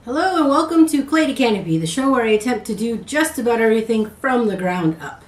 Hello and welcome to Clay to Canopy, the show where I attempt to do just about everything from the ground up.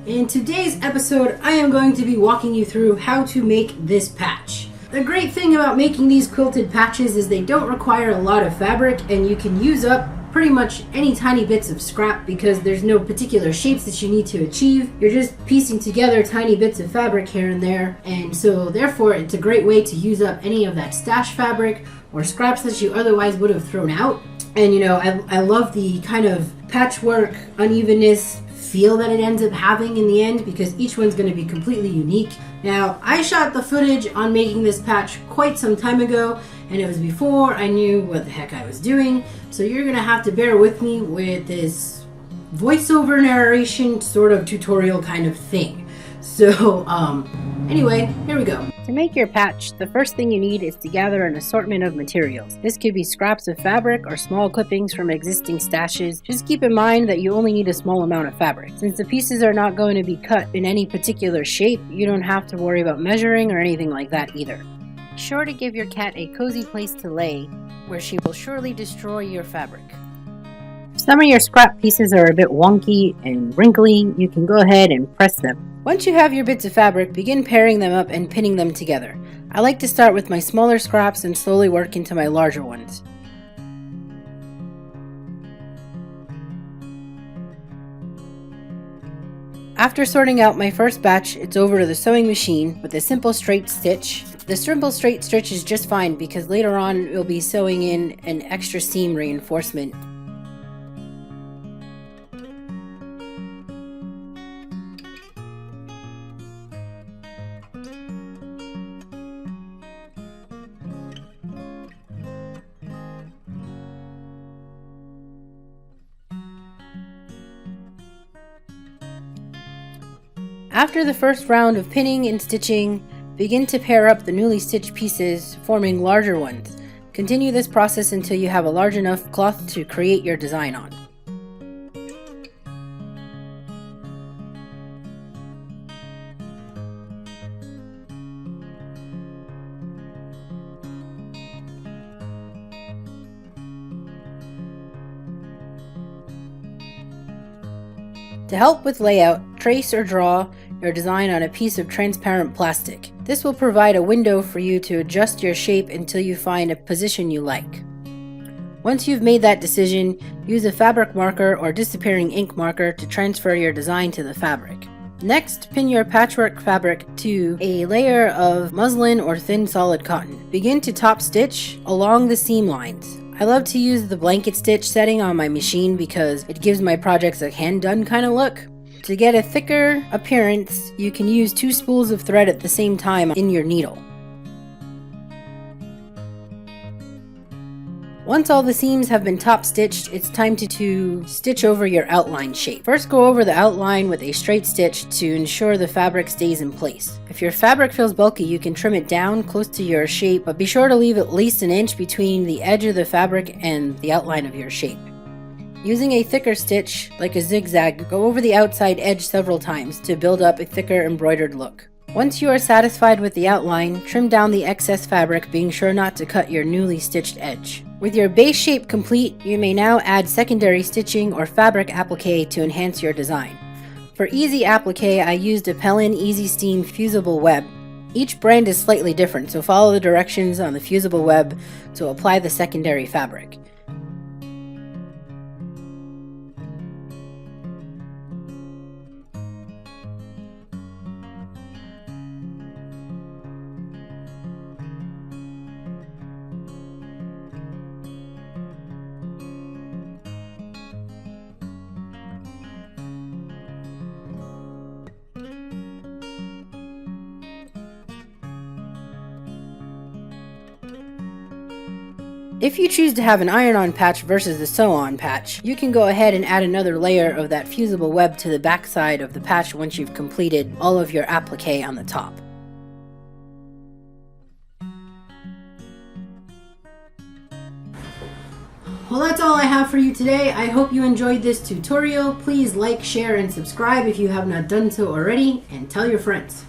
In today's episode, I am going to be walking you through how to make this patch. The great thing about making these quilted patches is they don't require a lot of fabric and you can use up pretty much any tiny bits of scrap because there's no particular shapes that you need to achieve. You're just piecing together tiny bits of fabric here and there, and so therefore it's a great way to use up any of that stash fabric or scraps that you otherwise would have thrown out. And you know, I love the kind of patchwork unevenness feel that it ends up having in the end because each one's going to be completely unique. Now, I shot the footage on making this patch quite some time ago, and it was before I knew what the heck I was doing, so you're going to have to bear with me with this voiceover narration sort of tutorial kind of thing. So, anyway, here we go. To make your patch, the first thing you need is to gather an assortment of materials. This could be scraps of fabric or small clippings from existing stashes. Just keep in mind that you only need a small amount of fabric. Since the pieces are not going to be cut in any particular shape, you don't have to worry about measuring or anything like that either. Be sure to give your cat a cozy place to lay, where she will surely destroy your fabric. If some of your scrap pieces are a bit wonky and wrinkly, you can go ahead and press them. Once you have your bits of fabric, begin pairing them up and pinning them together. I like to start with my smaller scraps and slowly work into my larger ones. After sorting out my first batch, it's over to the sewing machine with a simple straight stitch. The simple straight stitch is just fine because later on we'll be sewing in an extra seam reinforcement. After the first round of pinning and stitching, begin to pair up the newly stitched pieces, forming larger ones. Continue this process until you have a large enough cloth to create your design on. To help with layout, trace or draw your design on a piece of transparent plastic. This will provide a window for you to adjust your shape until you find a position you like. Once you've made that decision, use a fabric marker or disappearing ink marker to transfer your design to the fabric. Next, pin your patchwork fabric to a layer of muslin or thin solid cotton. Begin to top stitch along the seam lines. I love to use the blanket stitch setting on my machine because it gives my projects a hand-done kind of look. To get a thicker appearance, you can use 2 spools of thread at the same time in your needle. Once all the seams have been top stitched, it's time to stitch over your outline shape. First, go over the outline with a straight stitch to ensure the fabric stays in place. If your fabric feels bulky, you can trim it down close to your shape, but be sure to leave at least an inch between the edge of the fabric and the outline of your shape. Using a thicker stitch, like a zigzag, go over the outside edge several times to build up a thicker embroidered look. Once you are satisfied with the outline, trim down the excess fabric, being sure not to cut your newly stitched edge. With your base shape complete, you may now add secondary stitching or fabric applique to enhance your design. For easy applique, I used a Pellin Easy Steam fusible web. Each brand is slightly different, so follow the directions on the fusible web to apply the secondary fabric. If you choose to have an iron-on patch versus a sew-on patch, you can go ahead and add another layer of that fusible web to the back side of the patch once you've completed all of your applique on the top. Well, that's all I have for you today. I hope you enjoyed this tutorial. Please like, share, and subscribe if you have not done so already, and tell your friends.